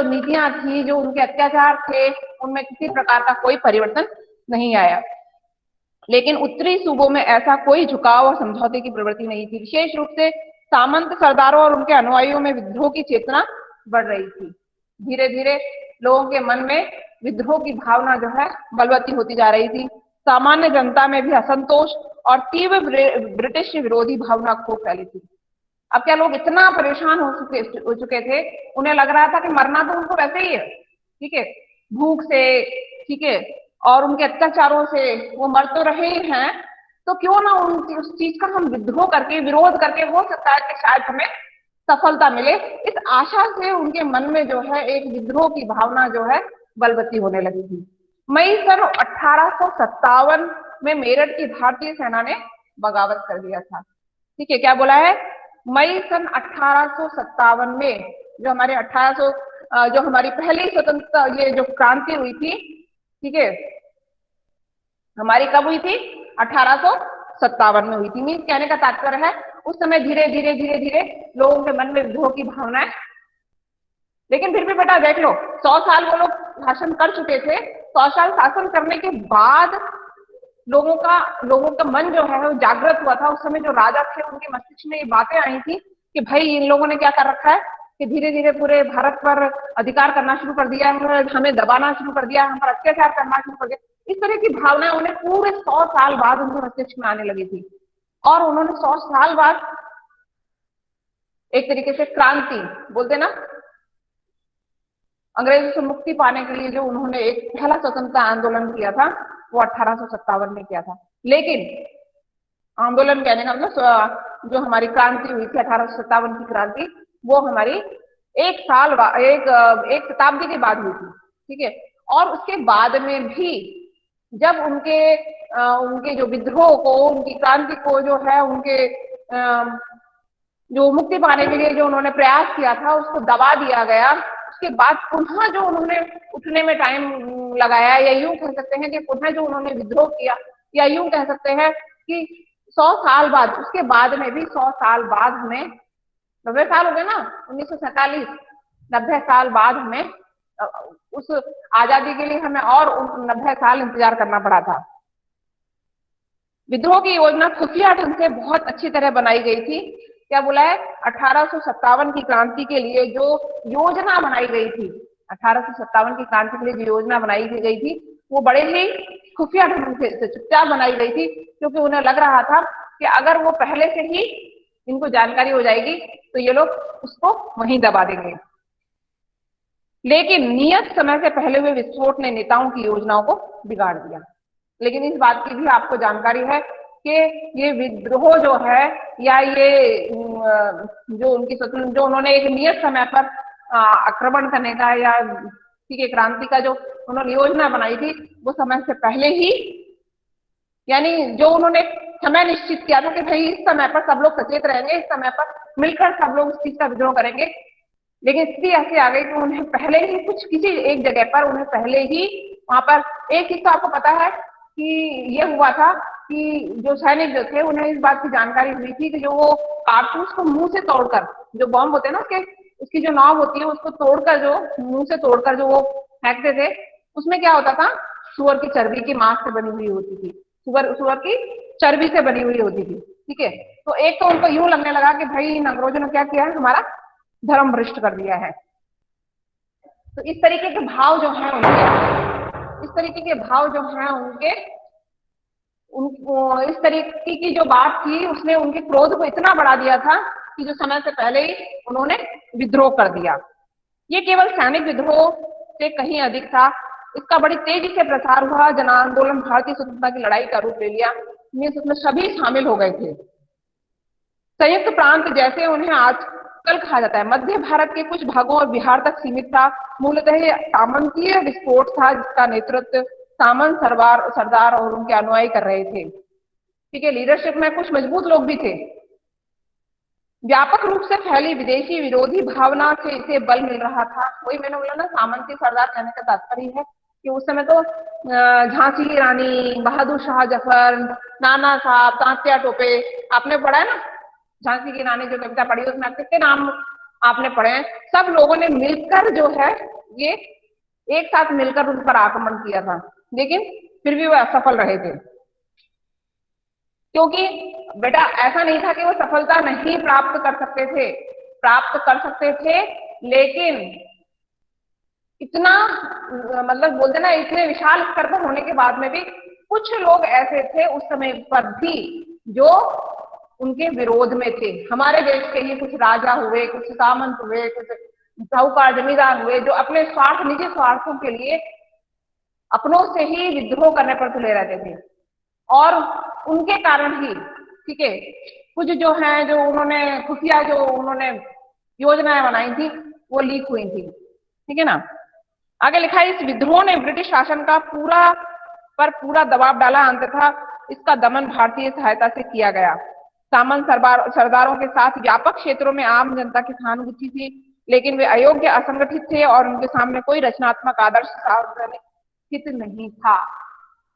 जो नीतियां थी, जो उनके अत्याचार थे, उनमें किसी प्रकार का कोई परिवर्तन नहीं आया। लेकिन उत्तरी सूबों में ऐसा कोई झुकाव और समझौते की प्रवृत्ति नहीं थी। विशेष रूप से सामंत सरदारों और उनके अनुयायियों में विद्रोह की चेतना बढ़ रही थी। धीरे धीरे लोगों के मन में विद्रोह की भावना जो है बलवती होती जा रही थी। सामान्य जनता में भी असंतोष और तीव्र ब्रिटिश विरोधी भावना खूब फैली थी। अब क्या लोग इतना परेशान हो चुके थे, उन्हें लग रहा था कि मरना तो उनको वैसे ही है, ठीक है, भूख से, ठीक है, और उनके अत्याचारों से वो मर तो रहे हैं, तो क्यों ना उस चीज का हम विद्रोह करके, विरोध करके, हो सकता है कि शायद हमें सफलता मिले। इस आशा से उनके मन में जो है एक विद्रोह की भावना जो है बलवती होने लगी थी। मई सन 1857 में मेरठ की भारतीय सेना ने बगावत कर दिया था। ठीक है, क्या बोला है? मई सन 1857 में जो हमारे 1800 जो हमारी पहली स्वतंत्रता, ये जो क्रांति हुई थी, ठीक है, हमारी कब हुई थी? 1857 में हुई थी। मीन्स कहने का तात्पर्य है उस समय धीरे धीरे धीरे धीरे लोगों के मन में विद्रोह की भावना है। लेकिन फिर भी बेटा देख लो, 100 साल वो लोग शासन कर चुके थे। 100 साल शासन करने के बाद लोगों का मन जो है वो जागृत हुआ था। उस समय जो राजा थे उनके मस्तिष्क में ये बातें आई थी कि भाई इन लोगों ने क्या कर रखा है कि धीरे धीरे पूरे भारत पर अधिकार करना शुरू कर दिया है, हमें दबाना शुरू कर दिया, हम पर अत्याचार करना शुरू कर दिया। इस तरह की भावनाएं उन्हें पूरे 100 साल बाद उनके मस्तिष्क में आने लगी थी। और उन्होंने 100 साल बाद एक तरीके से क्रांति बोलते ना, अंग्रेजों से मुक्ति पाने के लिए जो उन्होंने एक पहला स्वतंत्रता आंदोलन किया था वो 1857 में किया था। लेकिन आंदोलन कहने का मतलब जो हमारी क्रांति हुई थी 1857 की क्रांति, वो हमारी एक शताब्दी के बाद हुई थी। ठीक है, और उसके बाद में भी जब उनके जो विद्रोह को, उनकी क्रांति को जो है उनके जो मुक्ति पाने के लिए जो उन्होंने प्रयास किया था उसको दबा दिया गया। उसके बाद पुनः जो उन्होंने उठने में टाइम लगाया, या यूं कह सकते हैं कि पुनः जो उन्होंने विद्रोह किया, या यूं कह सकते हैं कि 100 साल बाद, उसके बाद में भी 100 साल बाद हमें 90 साल हो गए ना, 1947, 90 साल बाद हमें उस आजादी के लिए हमें और 90 साल इंतजार करना पड़ा था। विद्रोह की योजना खुफिया ढंग से बहुत अच्छी तरह बनाई गई थी। क्या बोला है? 1857 की क्रांति के लिए जो योजना बनाई गई थी, 1857 की क्रांति के लिए जो योजना बनाई गई थी वो बड़े ही खुफिया ढंग से चुपचाप बनाई गई थी, क्योंकि उन्हें लग रहा था कि अगर वो पहले से ही इनको जानकारी हो जाएगी तो ये लोग उसको वहीं दबा देंगे। लेकिन नियत समय से पहले हुए विस्फोट ने नेताओं की योजनाओं को बिगाड़ दिया। लेकिन इस बात की भी आपको जानकारी है कि ये विद्रोह जो है, या ये जो उनकी स्वतंत्र, जो उन्होंने एक नियत समय पर आक्रमण करने का, या ठीक है क्रांति का जो उन्होंने योजना बनाई थी, वो समय से पहले ही, यानी जो उन्होंने समय निश्चित किया था कि भाई इस समय पर सब लोग सचेत रहेंगे, इस समय पर मिलकर सब लोग इस चीज का विद्रोह करेंगे। लेकिन स्थिति ऐसी आ गई कि उन्हें पहले ही किसी एक जगह पर उन्हें पहले ही वहां पर एक चीज तो आपको पता है कि ये हुआ था कि जो सैनिक जो थे उन्हें इस बात की जानकारी हुई थी कि जो वो कारतूस को मुंह से तोड़कर, जो बॉम्ब होते हैं ना उसकी जो नॉब होती है उसको तोड़कर, जो मुंह से तोड़कर जो वो फेंकते थे, उसमें क्या होता था? सुअर की चर्बी की मांस से बनी हुई होती थी, सुअर की चर्बी से बनी हुई होती थी। ठीक है, तो एक तो उनको यूं लगने लगा कि भाई इन अंग्रेजों ने क्या किया है, हमारा धर्म भ्रष्ट कर दिया है। तो इस तरीके के भाव जो हैं उनके, इस तरीके की जो बात थी उसने उनके क्रोध को इतना बढ़ा दिया था कि जो समय से पहले ही उन्होंने विद्रोह कर दिया। ये केवल सैनिक विद्रोह से कहीं अधिक था। इसका बड़ी तेजी से प्रसार हुआ। जन आंदोलन भारतीय स्वतंत्रता की लड़ाई का रूप ले लिया। उसमें सभी शामिल हो गए थे। संयुक्त प्रांत जैसे उन्हें आजकल कहा जाता है, मध्य भारत के कुछ भागों और बिहार तक सीमित था। मूलतः सामंतीय विस्फोट था जिसका नेतृत्व सामंत सरदार और उनके अनुयायी कर रहे थे। ठीक है, लीडरशिप में कुछ मजबूत लोग भी थे। व्यापक रूप से फैली विदेशी विरोधी भावना से इसे बल मिल रहा था। वही मैंने बोला ना, सामंती सरदार कहने का तात्पर्य है कि उस समय तो झांसी की रानी, बहादुर शाह जफर, नाना साहब, तात्या टोपे, आपने पढ़ा है ना झांसी की रानी जो कविता पढ़ी, उसमें कितने नाम आपने पढ़े हैं। सब लोगों ने मिलकर जो है ये एक साथ मिलकर उन पर आक्रमण किया था, लेकिन फिर भी वो असफल रहे थे। क्योंकि बेटा ऐसा नहीं था कि वो सफलता नहीं प्राप्त कर सकते थे, प्राप्त कर सकते थे, लेकिन इतना मतलब बोलते ना इतने विशाल स्तर पर होने के बाद में भी कुछ लोग ऐसे थे उस समय पर भी जो उनके विरोध में थे। हमारे देश के ही कुछ राजा हुए, कुछ सामंत हुए, कुछ साहूकार जमींदार हुए जो अपने स्वार्थ, निजी स्वार्थों के लिए अपनों से ही विद्रोह करने पर तुले रहते थे, और उनके कारण ही, ठीक है, कुछ जो है जो उन्होंने खुफिया जो उन्होंने योजनाएं बनाई थी वो लीक हुई थी, ठीक है ना। आगे लिखा है, इस विद्रोह ने ब्रिटिश शासन का पूरा दबाव डाला, अंततः इसका दमन भारतीय सहायता से किया गया। सामंत सरदारों के साथ व्यापक क्षेत्रों में आम जनता की सहानुभूति थी, लेकिन वे अयोग्य, असंगठित थे और उनके सामने कोई रचनात्मक आदर्श सार्वजनिक हित नहीं था,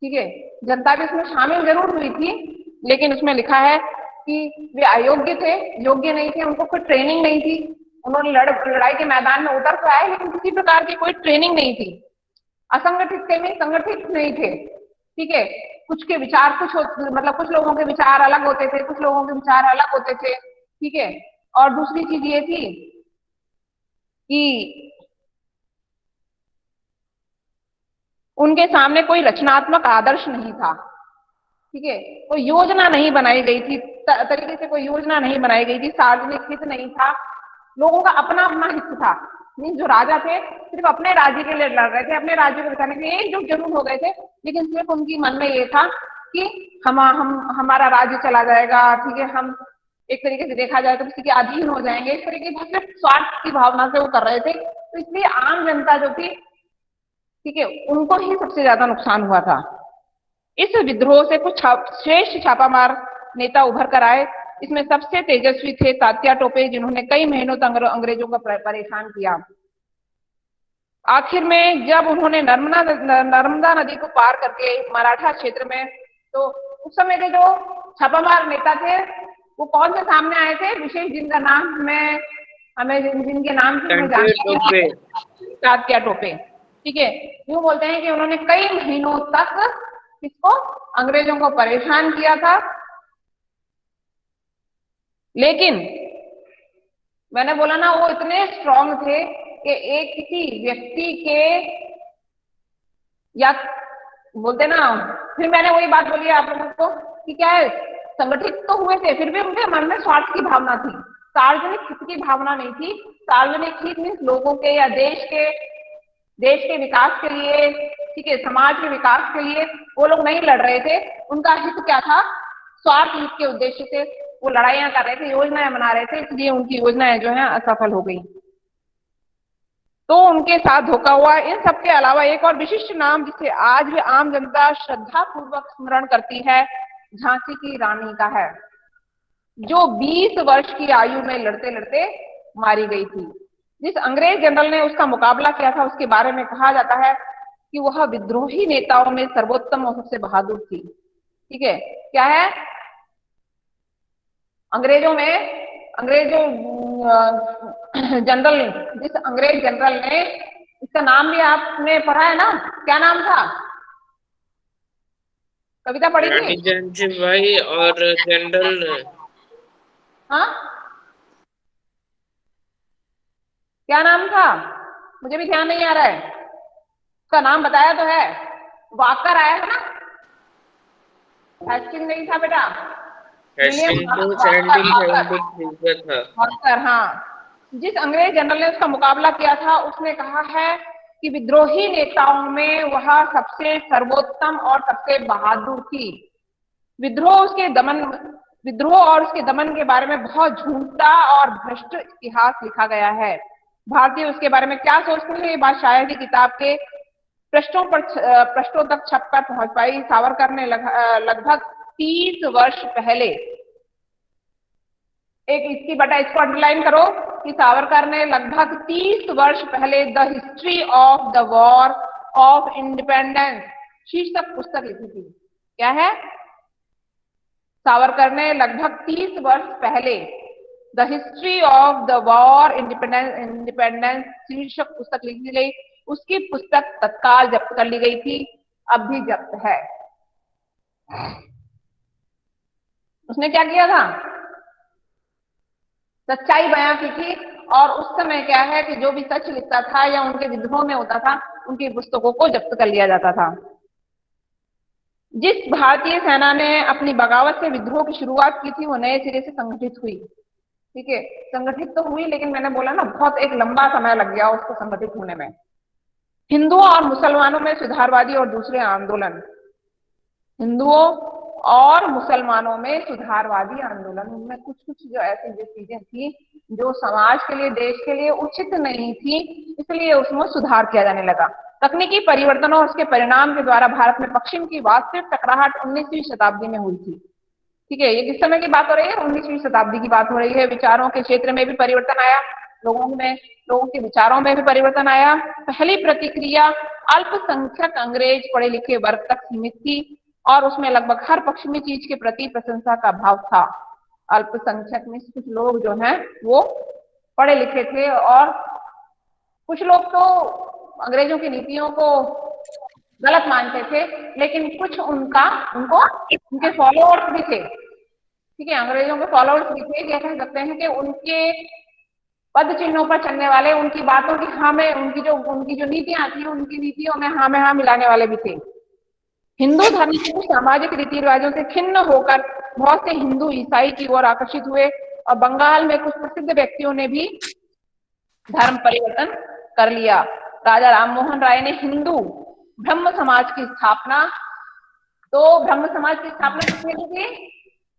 ठीक है। जनता भी इसमें शामिल जरूर हुई थी, लेकिन उसमें लिखा है कि वे अयोग्य थे, योग्य नहीं थे, उनको कोई ट्रेनिंग नहीं थी। उन्होंने लड़ाई के मैदान में उतर तो आए, लेकिन किसी प्रकार की कोई ट्रेनिंग नहीं थी। असंगठित थे में संगठित नहीं थे, ठीक है। कुछ के विचार मतलब कुछ लोगों के विचार अलग होते थे, कुछ लोगों के विचार अलग होते थे, ठीक है। और दूसरी चीज ये थी कि उनके सामने कोई रचनात्मक आदर्श नहीं था, ठीक है। कोई योजना नहीं बनाई गई थी, तरीके से कोई योजना नहीं बनाई गई थी, सार्वजनिक हित नहीं था, लोगों का अपना अपना हित था। जो राजा थे सिर्फ अपने राज्य के लिए लड़ रहे थे, अपने राज्य को बचाने के लिए एकजुट जरूर हो गए थे, लेकिन सिर्फ उनकी मन में ये था कि हमारा राज्य चला जाएगा, ठीक है, हम एक तरीके से देखा जाए तो किसी के अधीन हो जाएंगे, इस तरीके की सिर्फ स्वार्थ की भावना से वो कर रहे थे। तो इसलिए आम जनता जो थी, ठीक है, उनको ही सबसे ज्यादा नुकसान हुआ था। इस विद्रोह से कुछ श्रेष्ठ छापामार नेता उभर कर आए। इसमें सबसे तेजस्वी थे तात्या टोपे, जिन्होंने कई महीनों तक अंग्रेजों को परेशान किया। आखिर में जब उन्होंने नर्मदा नदी को पार करके मराठा क्षेत्र में, तो उस समय के जो छापामार नेता थे वो कौन से सामने आए थे, विशेष जिनका नाम हमें जिनके नाम से हमें जानकारी है, तात्या टोपे, ठीक है। यूं बोलते हैं कि उन्होंने कई महीनों तक इसको अंग्रेजों को परेशान किया था, लेकिन मैंने बोला ना वो इतने स्ट्रांग थे कि एक किसी व्यक्ति के, या बोलते ना, फिर मैंने वही बात बोली आप लोगों को कि क्या है, संगठित तो हुए थे, फिर भी उनके मन में स्वार्थ की भावना थी, सार्वजनिक हित की भावना नहीं थी। सार्वजनिक हित मीन्स लोगों के या देश के विकास के लिए, ठीक है, समाज के विकास के लिए वो लोग नहीं लड़ रहे थे। उनका हित क्या था, स्वार्थ हित के उद्देश्य से वो लड़ाइयां कर रहे थे, योजनाएं बना रहे थे, इसलिए उनकी योजनाएं जो है असफल हो गई, तो उनके साथ धोखा हुआ। इन सबके अलावा एक और विशिष्ट नाम जिसे आज भी आम जनता श्रद्धा पूर्वक स्मरण करती है, झांसी की रानी का है, जो 20 वर्ष की आयु में लड़ते लड़ते मारी गई थी। जिस अंग्रेज जनरल ने उसका मुकाबला किया था, उसके बारे में कहा जाता है कि वह विद्रोही नेताओं में सर्वोत्तम और सबसे बहादुर थी, ठीक है। क्या है, अंग्रेजों जनरल, जिस अंग्रेज जनरल ने, इसका नाम भी आपने पढ़ा है ना, क्या नाम था, कविता पढ़ी थी? रानी जंजीर भाई और जनरल, हाँ, क्या नाम था, मुझे भी ध्यान नहीं आ रहा है, उसका नाम बताया तो है, वाकर आया था ना, हेस्टिंग नहीं था बेटा, विलियम हेस्टिंग तो वाकर, 1773 का था। वाकर, हाँ। जिस अंग्रेज जनरल ने उसका मुकाबला किया था, उसने कहा है कि विद्रोही नेताओं में वह सबसे सर्वोत्तम और सबसे बहादुर थी। विद्रोह और उसके दमन के बारे में बहुत झूठा और भ्रष्ट इतिहास लिखा गया है। भारतीय उसके बारे में क्या सोचते हैं, ये बात शायद ही किताब के पृष्ठों तक छपकर पहुंच पाई। सावरकर ने लगभग 30 वर्ष पहले, एक इसकी बटा इसको अंडरलाइन करो कि सावरकर ने लगभग 30 वर्ष पहले the history of the war of independence शीर्षक पुस्तक लिखी थी। क्या है, सावरकर ने लगभग 30 वर्ष पहले the history of the war independence शीर्षक पुस्तक लिखी गई। उसकी पुस्तक तत्काल जब्त कर ली गई थी, अब भी जब्त है। उसने क्या किया था? सच्चाई बयां की थी। और उस समय क्या है कि जो भी सच लिखता था या उनके विद्रोह में होता था, उनकी पुस्तकों को जब्त कर लिया जाता था। जिस भारतीय सेना ने अपनी बगावत से विद्रोह की शुरुआत की थी, वो नए सिरे से संगठित हुई। ठीक है, संगठित तो हुई, लेकिन मैंने बोला ना, बहुत एक लंबा समय लग गया उसको संगठित होने में। हिंदुओं और मुसलमानों में सुधारवादी और दूसरे आंदोलन। हिंदुओं और मुसलमानों में सुधारवादी आंदोलन, उनमें कुछ कुछ जो ऐसी जो चीजें थी जो समाज के लिए, देश के लिए उचित नहीं थी, इसलिए उसमें सुधार किया जाने लगा। तकनीकी परिवर्तनों और उसके परिणाम के द्वारा भारत में पश्चिम की वास्तविक टकराहट 19वीं शताब्दी में हुई थी। ठीक है, ये किस समय की बात हो रही है? 19वीं शताब्दी की बात हो रही है। विचारों के क्षेत्र में भी परिवर्तन आया, लोगों के विचारों में भी परिवर्तन आया। पहली प्रतिक्रिया अल्पसंख्यक अंग्रेज पढ़े लिखे वर्ग तक सीमित थी और उसमें लगभग हर पश्चिमी चीज के प्रति प्रशंसा का भाव था। अल्पसंख्यक में कुछ लोग जो हैं वो पढ़े लिखे थे और कुछ लोग तो अंग्रेजों की नीतियों को गलत मानते थे, लेकिन कुछ उनको उनके फॉलोअर्स भी थे। ठीक है, अंग्रेजों के फॉलोअर्स भी थे, कह सकते हैं कि उनके पद चिन्हों पर चलने वाले, उनकी बातों की हाँ में, उनकी जो नीतियां थी, उनकी नीतियों में हाँ में हाँ मिलाने वाले भी थे। हिंदू धर्म के कुछ सामाजिक रीति रिवाजों से खिन्न होकर बहुत से हिंदू ईसाई की ओर आकर्षित हुए और बंगाल में कुछ प्रसिद्ध व्यक्तियों ने भी धर्म परिवर्तन कर लिया। राजा राममोहन राय ने हिंदू ब्रह्म समाज की स्थापना, तो ब्रह्म समाज की स्थापना किसने की थी?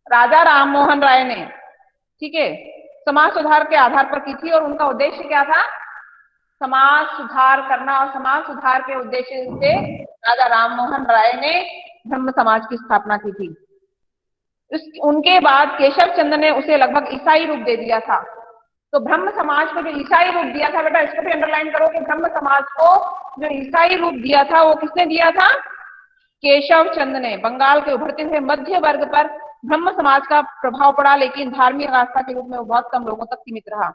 राजा राममोहन राय ने। ठीक है, समाज सुधार के आधार पर की थी और उनका उद्देश्य क्या था? समाज सुधार करना। और समाज सुधार के उद्देश्य से राजा राममोहन राय ने ब्रह्म समाज की स्थापना की थी। उनके बाद केशव चंद्र ने उसे लगभग ईसाई रूप दे दिया था। तो ब्रह्म समाज को जो ईसाई रूप दिया था, बेटा इसको भी अंडरलाइन करो कि ब्रह्म समाज को जो ईसाई रूप दिया था वो किसने दिया था? केशव चंद्र ने। बंगाल के उभरते हुए मध्य वर्ग पर ब्रह्म समाज का प्रभाव पड़ा, लेकिन धार्मिक आस्था के रूप में वो बहुत कम लोगों तक सीमित रहा।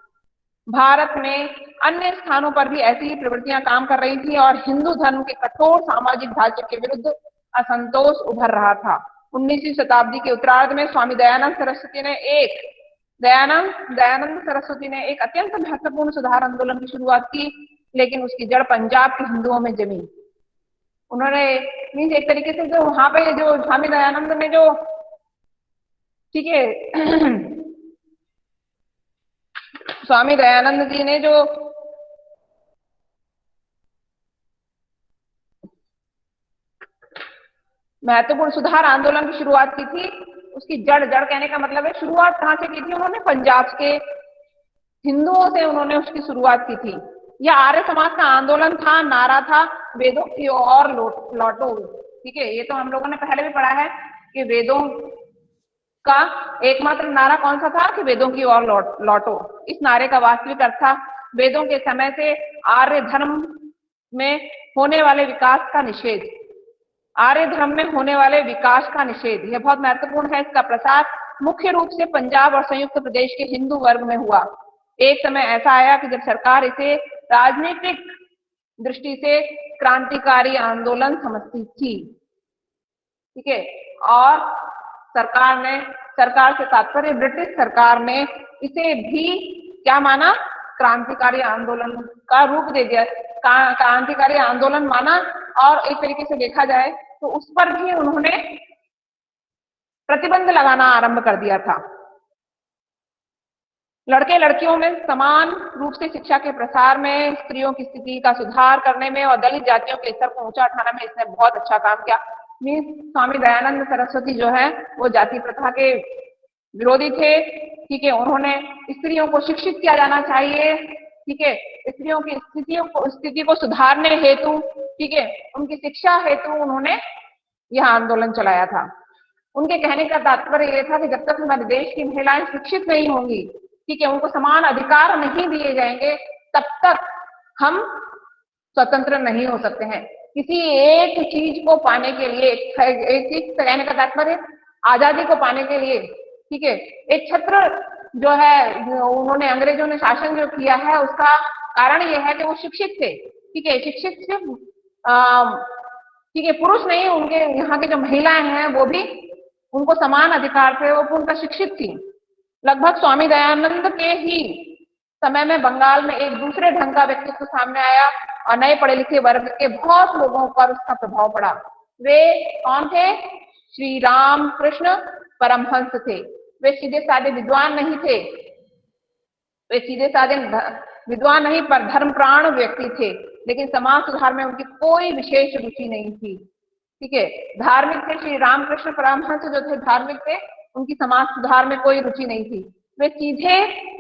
भारत में अन्य स्थानों पर भी ऐसी ही प्रवृत्तियां काम कर रही थी और हिंदू धर्म के कठोर सामाजिक ढांचे के विरुद्ध असंतोष उभर रहा था। 19वीं शताब्दी के उत्तरार्ध में स्वामी दयानंद सरस्वती ने एक अत्यंत महत्वपूर्ण सुधार आंदोलन की शुरुआत की, लेकिन उसकी जड़ पंजाब के हिंदुओं में जमी। उन्होंने मीन्स एक तरीके से जो वहां पे जो स्वामी दयानंद ने जो, ठीक है, स्वामी दयानंद जी ने जो महत्वपूर्ण सुधार आंदोलन की शुरुआत की थी, उसकी जड़ कहने का मतलब है शुरुआत कहां से की थी उन्होंने? पंजाब के हिंदुओं से उन्होंने उसकी शुरुआत की थी। यह आर्य समाज का आंदोलन था, नारा था वेदों की ओर लौटो। ठीक है, ये तो हम लोगों ने पहले भी पढ़ा है कि वेदों का एकमात्र नारा कौन सा था? कि वेदों की ओर लौटो। इस नारे का वास्तविक अर्थ था वेदों के समय से आर्य धर्म में होने वाले विकास का निषेध। आर्य धर्म में होने वाले विकास का निषेध, यह बहुत महत्वपूर्ण है। इसका प्रसार मुख्य रूप से पंजाब और संयुक्त प्रदेश के हिंदू वर्ग में हुआ। एक समय ऐसा आया कि जब सरकार इसे राजनीतिक दृष्टि से क्रांतिकारी आंदोलन समझती थी। ठीक है, और सरकार से तात्पर्य ब्रिटिश सरकार ने इसे भी क्या माना? क्रांतिकारी आंदोलन का रूप दे दिया, क्रांतिकारी आंदोलन माना। और एक तरीके से देखा जाए तो उस पर भी उन्होंने प्रतिबंध लगाना आरंभ कर दिया था। लड़के लड़कियों में समान रूप से शिक्षा के प्रसार में, स्त्रियों की स्थिति का सुधार करने में और दलित जातियों के स्तर को ऊंचा उठाने में इसने बहुत अच्छा काम किया। स्वामी दयानंद सरस्वती जो है वो जाति प्रथा के विरोधी थे। ठीक है, उन्होंने स्त्रियों को शिक्षित किया जाना चाहिए। ठीक है, स्त्रियों की स्थिति को सुधारने हेतु, ठीक है, उनकी शिक्षा हेतु उन्होंने यह आंदोलन चलाया था। उनके कहने का तात्पर्य यह था कि जब तक हमारे देश की महिलाएं शिक्षित नहीं होंगी, ठीक है, उनको समान अधिकार नहीं दिए जाएंगे, तब तक हम स्वतंत्र नहीं हो सकते हैं। किसी एक चीज को पाने के लिए, एक चीज कहने का तात्पर्य आजादी को पाने के लिए, ठीक है, एक छत्र जो है, उन्होंने अंग्रेजों ने शासन जो किया है उसका कारण ये है कि वो शिक्षित थे। ठीक है, शिक्षित सिर्फ ठीक है पुरुष नहीं, उनके यहाँ की जो महिलाएं हैं वो भी, उनको समान अधिकार थे, वो पूर्णतः शिक्षित थी। लगभग स्वामी दयानंद के ही समय में बंगाल में एक दूसरे ढंग का व्यक्तित्व सामने आया और नए पढ़े लिखे वर्ग के बहुत लोगों पर उसका प्रभाव पड़ा। वे कौन थे? श्री राम कृष्ण परमहंस थे। वे सीधे साधे विद्वान नहीं थे, वे सीधे साधे विद्वान नहीं पर धर्मप्राण व्यक्ति थे, लेकिन समाज सुधार में उनकी कोई विशेष रुचि नहीं थी। ठीक है, धार्मिक थे। श्री रामकृष्ण परमहंस जो थे धार्मिक थे, उनकी समाज सुधार में कोई रुचि नहीं थी। वे सीधे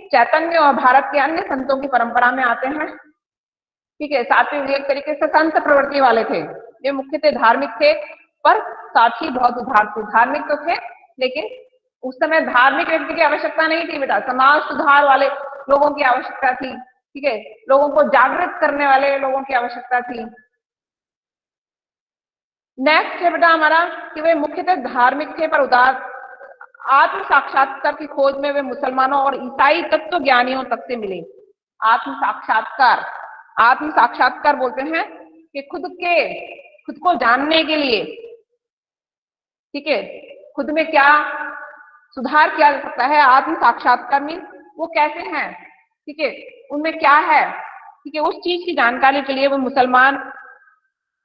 चैतन्य और भारत के अन्य संतों की परंपरा में आते हैं। ठीक है, साथ ही वे एक तरीके से संत प्रवृत्ति वाले थे। वे मुख्यतः धार्मिक थे पर साथ ही बहुत उदार थे। धार्मिक तो थे, लेकिन उस समय धार्मिक व्यक्ति की आवश्यकता नहीं थी बेटा, समाज सुधार वाले लोगों की आवश्यकता थी। ठीक है, लोगों को जागृत करने वाले लोगों की आवश्यकता थी। नेक्स्ट है बेटा हमारा कि वे मुख्यतः धार्मिक थे पर उदार। आत्म साक्षात्कार की खोज में वे मुसलमानों और ईसाई तत्व ज्ञानियों तक से मिले। आत्म साक्षात्कार, आत्म साक्षात्कार बोलते हैं कि खुद को जानने के लिए, ठीक है, खुद में क्या सुधार किया जा सकता है। आत्म साक्षात्कार मीन वो कैसे हैं, ठीक है, उनमें क्या है, ठीक है, उस चीज की जानकारी के लिए वो मुसलमान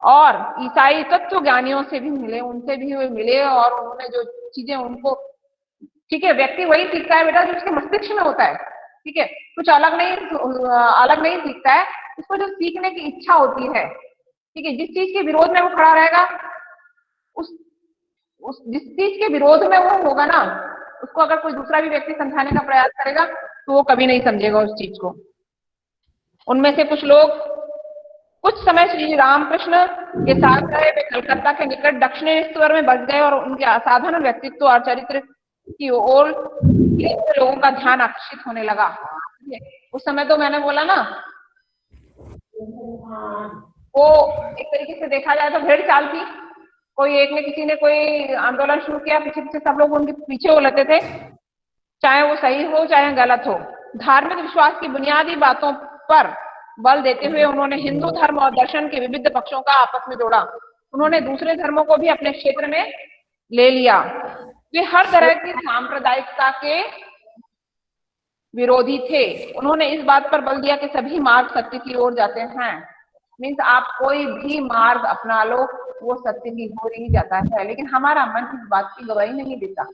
और ईसाई तत्व ज्ञानियों से भी मिले, उनसे भी वे मिले और उन्होंने जो चीजें उनको, ठीक है, व्यक्ति वही सीखता है बेटा जो उसके मस्तिष्क में होता है। ठीक है, कुछ अलग नहीं सीखता है, उसको जो सीखने की इच्छा होती है। ठीक है, जिस चीज के विरोध में वो खड़ा रहेगा, उस जिस चीज के विरोध में वो होगा ना, उसको अगर कोई दूसरा भी व्यक्ति समझाने का प्रयास करेगा तो वो कभी नहीं समझेगा उस चीज को। उनमें से कुछ लोग कुछ समय श्री रामकृष्ण के साथ रहे। वे कलकत्ता के निकट दक्षिणेश्वर में बस गए और उनके असाधारण व्यक्तित्व और चरित्र की ओर लोगों का ध्यान आकर्षित होने लगा। उस समय तो मैंने बोला ना, वो एक तरीके से देखा जाए तो भेड़ चाल थी। कोई एक ने, किसी ने कोई आंदोलन शुरू किया, पीछे पीछे सब लोग उनके पीछे उलटे थे, चाहे वो सही हो चाहे गलत हो। धार्मिक विश्वास की बुनियादी बातों पर बल देते हुए उन्होंने हिंदू धर्म और दर्शन के विविध पक्षों का आपस में जोड़ा। उन्होंने दूसरे धर्मों को भी अपने क्षेत्र में ले लिया। वे हर तरह की सांप्रदायिकता के विरोधी थे। उन्होंने इस बात पर बल दिया कि सभी मार्ग सत्य की ओर जाते हैं। मीन्स आप कोई भी मार्ग अपना लो, वो सत्य की ओर ही जाता है, लेकिन हमारा मन इस बात की गवाही नहीं देता।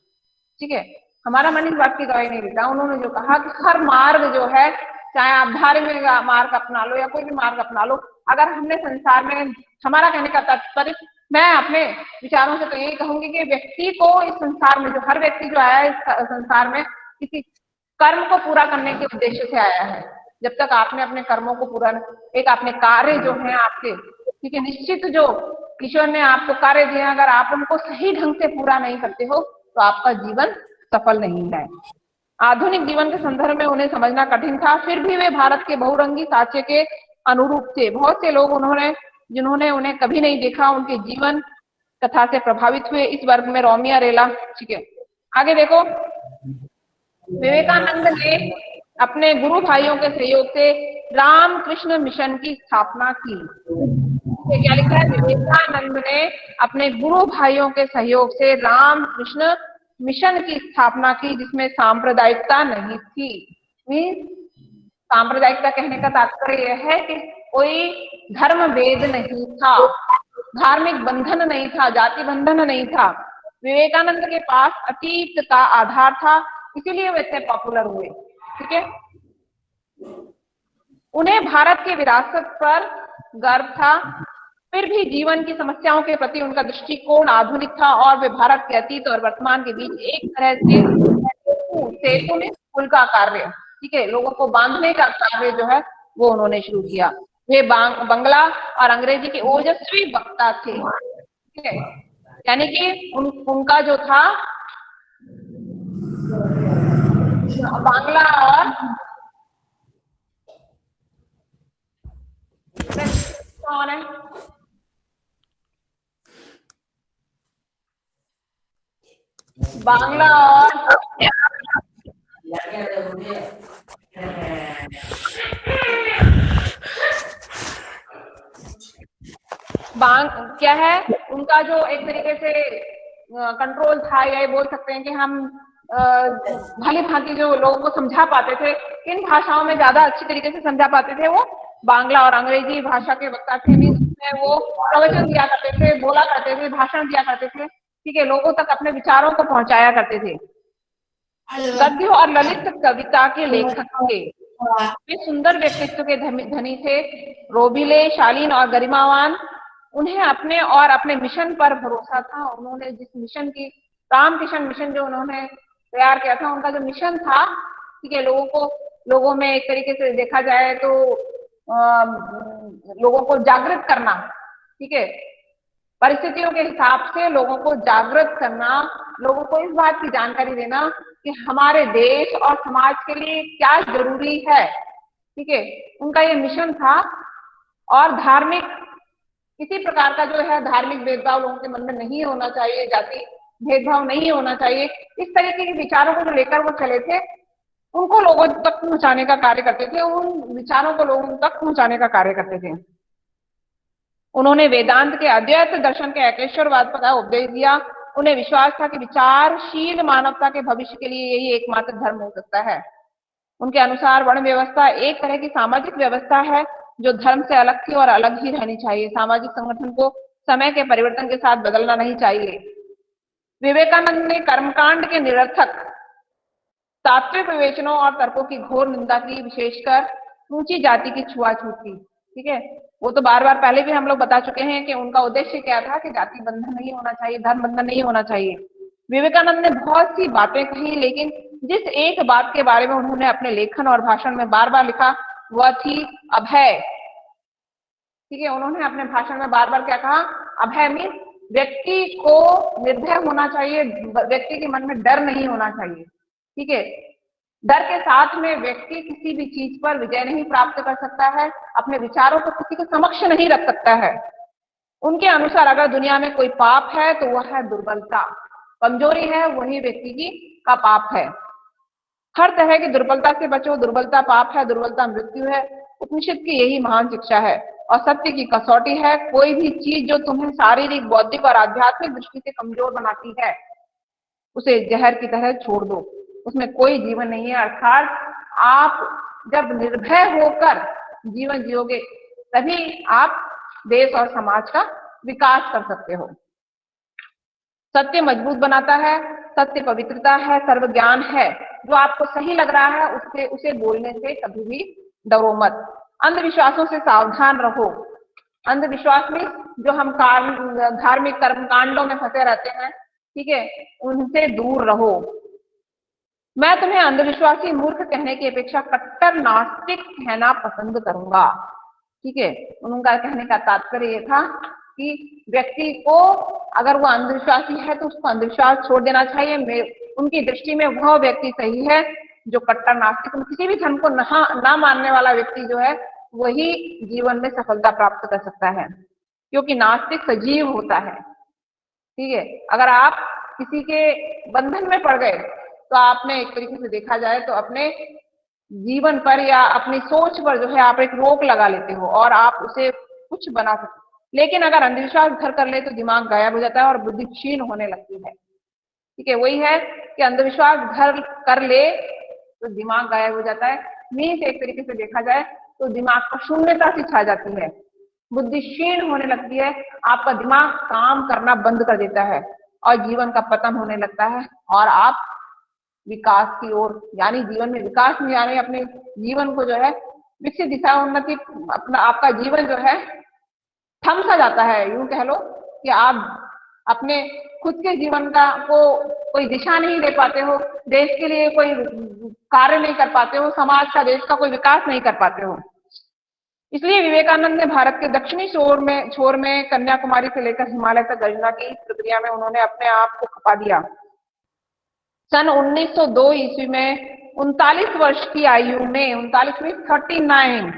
ठीक है, हमारा मन इस बात की गवाही नहीं देता। उन्होंने जो कहा कि हर मार्ग जो है, चाहे आप धार्मिक मार्ग अपना लो या कोई भी मार्ग अपना लो, अगर हमने संसार में, हमारा कहने का तात्पर्य, मैं अपने विचारों से तो यही कहूंगी कि व्यक्ति को इस संसार में, जो हर व्यक्ति जो आया है इस संसार में, किसी कर्म को पूरा करने के उद्देश्य से आया है। जब तक आपने अपने कर्मों को पूरा, एक अपने कार्य जो है आपके, ठीक है, निश्चित जो ईश्वर ने आपको कार्य दिए, अगर आप उनको सही ढंग से पूरा नहीं करते हो तो आपका जीवन सफल नहीं है। आधुनिक जीवन के संदर्भ में उन्हें समझना कठिन था, फिर भी वे भारत के बहुरंगी साक्ष्य के अनुरूप थे। बहुत से लोग जिन्होंने उन्हें कभी नहीं देखा, उनके जीवन कथा से प्रभावित हुए। इस वर्ग में रोमियो रेला। ठीक है, आगे देखो, विवेकानंद ने अपने गुरु भाइयों के सहयोग से रामकृष्ण मिशन की स्थापना की। क्या लिखा है? विवेकानंद ने अपने गुरु भाइयों के सहयोग से रामकृष्ण मिशन की स्थापना की, जिसमें सांप्रदायिकता नहीं थी। सांप्रदायिकता कहने का तात्पर्य यह है कि कोई धर्म भेद नहीं था, धार्मिक बंधन नहीं था, जाति बंधन नहीं था। विवेकानंद के पास अतीत का आधार था, इसीलिए वे इतने पॉपुलर हुए। ठीक है, उन्हें भारत की विरासत पर गर्व था, फिर भी जीवन की समस्याओं के प्रति उनका दृष्टिकोण आधुनिक था और वे भारत के अतीत और वर्तमान के बीच एक तरह से सेतु में पुल का कार्य, ठीक है, लोगों को बांधने का कार्य जो है वो उन्होंने शुरू किया। वे बंगला और अंग्रेजी के ओजस्वी वक्ता थे। ठीक है, यानी कि उनका जो था बांग्ला और कौन है, बांग्ला और बांग क्या है उनका जो एक तरीके से कंट्रोल था, या ये बोल सकते हैं कि हम भली भांति जो लोगों को समझा पाते थे, किन भाषाओं में ज्यादा अच्छी तरीके से समझा पाते थे, वो बांग्ला और अंग्रेजी भाषा के वक्ता थे। मीन्स उसमें वो प्रवचन दिया करते थे, बोला करते थे, भाषण दिया करते थे, ठीक है, लोगों तक अपने विचारों को पहुंचाया करते थे। गद्य और ललित कविता के लेखक थे। वे सुंदर व्यक्तित्व के धनी थे, रोबीले, शालीन और गरिमावान। उन्हें अपने और अपने मिशन पर भरोसा था। उन्होंने जिस मिशन की, रामकिशन मिशन जो उन्होंने तैयार किया था, उनका जो मिशन था, ठीक है, लोगों में एक तरीके से देखा जाए तो लोगों को जागृत करना, ठीक है, परिस्थितियों के हिसाब से लोगों को जागृत करना, लोगों को इस बात की जानकारी देना कि हमारे देश और समाज के लिए क्या जरूरी है, ठीक है, उनका ये मिशन था। और धार्मिक, किसी प्रकार का जो है धार्मिक भेदभाव लोगों के मन में नहीं होना चाहिए, जाति भेदभाव नहीं होना चाहिए, इस तरीके के विचारों को जो लेकर वो चले थे, उनको लोगों तक पहुंचाने का कार्य करते थे, उन विचारों को लोगों तक पहुंचाने का कार्य करते थे। उन्होंने वेदांत के अद्वैत दर्शन के एकेश्वरवाद का उपदेश दिया। उन्हें विश्वास था कि विचारशील मानवता के भविष्य के लिए यही एकमात्र धर्म हो सकता है। उनके अनुसार वर्ण व्यवस्था एक तरह की सामाजिक व्यवस्था है जो धर्म से अलग थी और अलग ही रहनी चाहिए। सामाजिक संगठन को समय के परिवर्तन के साथ बदलना नहीं चाहिए। विवेकानंद ने कर्मकांड के निरर्थक तात्विक विवेचनों और तर्कों की घोर निंदा की, विशेषकर ऊंची जाति की छुआछूत की, ठीक है, वो तो बार बार पहले भी हम लोग बता चुके हैं कि उनका उद्देश्य क्या था, कि जाति बंधन नहीं होना चाहिए, धर्म बंधन नहीं होना चाहिए। विवेकानंद ने बहुत सी बातें कही, लेकिन जिस एक बात के बारे में उन्होंने अपने लेखन और भाषण में बार बार लिखा, वह थी अभय, ठीक है, उन्होंने अपने भाषण में बार बार क्या कहा, अभय मीन्स व्यक्ति को निर्भय होना चाहिए, व्यक्ति के मन में डर नहीं होना चाहिए, ठीक है, डर के साथ में व्यक्ति किसी भी चीज पर विजय नहीं प्राप्त कर सकता है, अपने विचारों को किसी के समक्ष नहीं रख सकता है। उनके अनुसार अगर दुनिया में कोई पाप है तो वह है दुर्बलता, कमजोरी है, वही व्यक्ति की का पाप है। हर तरह की दुर्बलता से बचो, दुर्बलता पाप है, दुर्बलता मृत्यु है। उपनिषद की यही महान शिक्षा है और सत्य की कसौटी है। कोई भी चीज जो तुम्हें शारीरिक, बौद्धिक और आध्यात्मिक दृष्टि से कमजोर बनाती है, उसे जहर की तरह छोड़ दो, उसमें कोई जीवन नहीं है। अर्थात आप जब निर्भय होकर जीवन जियोगे, तभी आप देश और समाज का विकास कर सकते हो। सत्य मजबूत बनाता है, सत्य पवित्रता है, सर्व ज्ञान है। जो आपको सही लग रहा है उसे बोलने से कभी भी डरो मत। अंधविश्वासों से सावधान रहो। अंधविश्वास में जो हम धार्मिक कर्म कांडों में फंसे रहते हैं, ठीक है, उनसे दूर रहो। मैं तुम्हें अंधविश्वासी मूर्ख कहने की अपेक्षा कट्टर नास्तिक कहना पसंद करूंगा, ठीक है। उनका कहने का तात्पर्य यह था कि व्यक्ति को अगर वो अंधविश्वासी है तो उसको अंधविश्वास छोड़ देना चाहिए। उनकी दृष्टि में वह व्यक्ति सही है जो कट्टर नास्तिक, किसी भी धर्म को ना मानने वाला व्यक्ति जो है वही जीवन में सफलता प्राप्त कर सकता है, क्योंकि नास्तिक सजीव होता है, ठीक है। अगर आप किसी के बंधन में पड़ गए तो आपने एक तरीके से देखा जाए तो अपने जीवन पर या अपनी सोच पर जो है आप एक रोक लगा लेते हो और आप उसे कुछ बना सकते। लेकिन अगर अंधविश्वास घर कर ले तो दिमाग गायब हो जाता है और बुद्धि क्षीण होने लगती है, ठीक है। वही है कि अंधविश्वास घर कर ले तो दिमाग गायब हो जाता है। मीन्स एक तरीके से देखा जाए तो दिमाग को शून्यता सी छा जाती है, बुद्धि क्षीण होने लगती है, आपका दिमाग काम करना बंद कर देता है और जीवन का पतन होने लगता है और आप विकास की ओर, यानी जीवन में विकास में, यानी अपने जीवन को जो है विकसित दिशा उन्नति, अपना आपका जीवन जो है थम सा जाता है। यूं कह लो कि आप अपने खुद के जीवन का को कोई दिशा नहीं दे पाते हो, देश के लिए कोई कार्य नहीं कर पाते हो, समाज का, देश का कोई विकास नहीं कर पाते हो। इसलिए विवेकानंद ने भारत के दक्षिणी छोर में कन्याकुमारी से लेकर हिमालय तक गर्जना की। इस प्रक्रिया में उन्होंने अपने आप को खपा दिया। सन 1902 ईस्वी में 39 वर्ष की आयु में, 39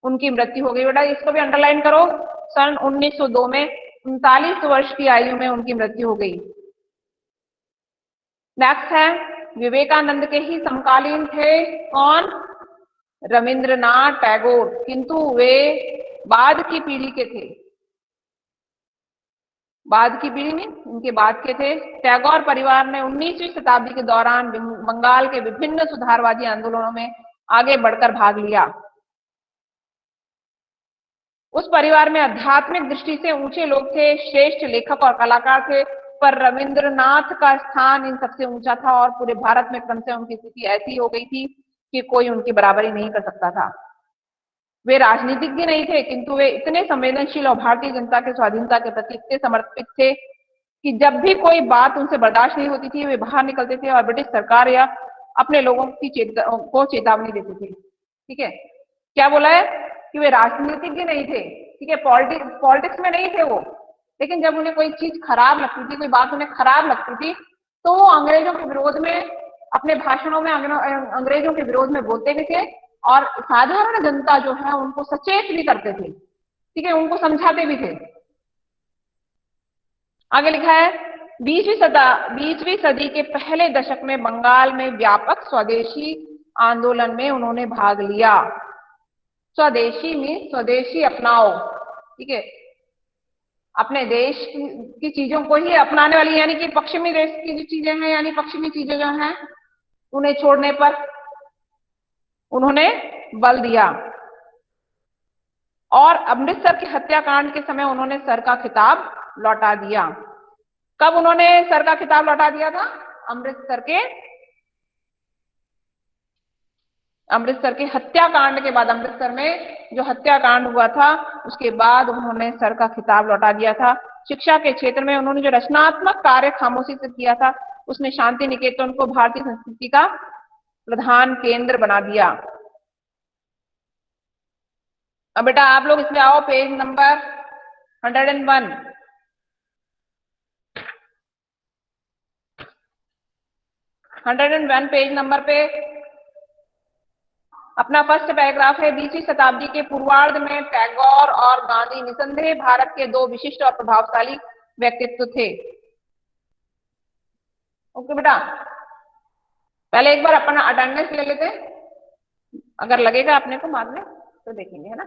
उनकी मृत्यु हो गई। बेटा इसको भी अंडरलाइन करो, सन 1902 में 39 वर्ष की आयु में उनकी मृत्यु हो गई। नेक्स्ट है विवेकानंद के ही समकालीन थे। कौन? रविंद्रनाथ टैगोर। किंतु वे बाद की पीढ़ी के थे। बाद की पीढ़ी में उनके बाद के थे। टैगोर परिवार ने 19वीं शताब्दी के दौरान बंगाल के विभिन्न सुधारवादी आंदोलनों में आगे बढ़कर भाग लिया। उस परिवार में आध्यात्मिक दृष्टि से ऊंचे लोग थे, श्रेष्ठ लेखक और कलाकार थे, पर रविंद्रनाथ का स्थान इन सबसे ऊंचा था और पूरे भारत में क्रमशः उनकी स्थिति ऐसी हो गई थी कि कोई उनकी बराबरी नहीं कर सकता था। वे राजनीतिज्ञ नहीं थे, किंतु वे इतने संवेदनशील और भारतीय जनता के स्वाधीनता के प्रति इतने समर्पित थे कि जब भी कोई बात उनसे बर्दाश्त नहीं होती थी, वे बाहर निकलते थे और ब्रिटिश सरकार या अपने लोगों को चेतावनी देते थे। ठीक है, क्या बोला है कि वे राजनीतिज्ञ नहीं थे, ठीक है, पॉलिटिक्स में नहीं थे वो, लेकिन जब उन्हें कोई चीज खराब लगती थी, कोई बात उन्हें खराब लगती थी, तो वो अंग्रेजों के विरोध में अपने भाषणों में अंग्रेजों के विरोध में बोलते भी थे और साधारण जनता जो है उनको सचेत भी करते थे। ठीक है, उनको समझाते भी थे। आगे लिखा है 20वीं सदी के पहले दशक में बंगाल में व्यापक स्वदेशी आंदोलन में उन्होंने भाग लिया। स्वदेशी में स्वदेशी अपनाओ, ठीक है, अपने देश की चीजों को ही अपनाने वाली, यानी कि पश्चिमी देश की जो चीजें हैं, यानी पश्चिमी चीजें जो हैं उन्हें छोड़ने पर उन्होंने बल दिया। और अमृतसर के हत्याकांड के समय उन्होंने सर का खिताब लौटा दिया। कब उन्होंने सर का खिताब लौटा दिया था? अमृतसर के हत्याकांड के बाद, अमृतसर में जो हत्याकांड हुआ था उसके बाद उन्होंने सर का खिताब लौटा दिया था। शिक्षा के क्षेत्र में उन्होंने जो रचनात्मक कार्य खामोशी से किया था, उसने शांति निकेतन को भारतीय संस्कृति का प्रधान केंद्र बना दिया। अब बेटा आप लोग इसमें आओ, पेज नंबर 101। 101 पेज नंबर पे अपना फर्स्ट पैराग्राफ है। 20वीं शताब्दी के पूर्वार्ध में टैगोर और गांधी निसंदेह भारत के दो विशिष्ट और प्रभावशाली व्यक्तित्व थे। ओके बेटा, पहले एक बार अपना अटेंडेंस ले लेते हैं, अगर लगेगा अपने को बाद में तो देखेंगे, है ना।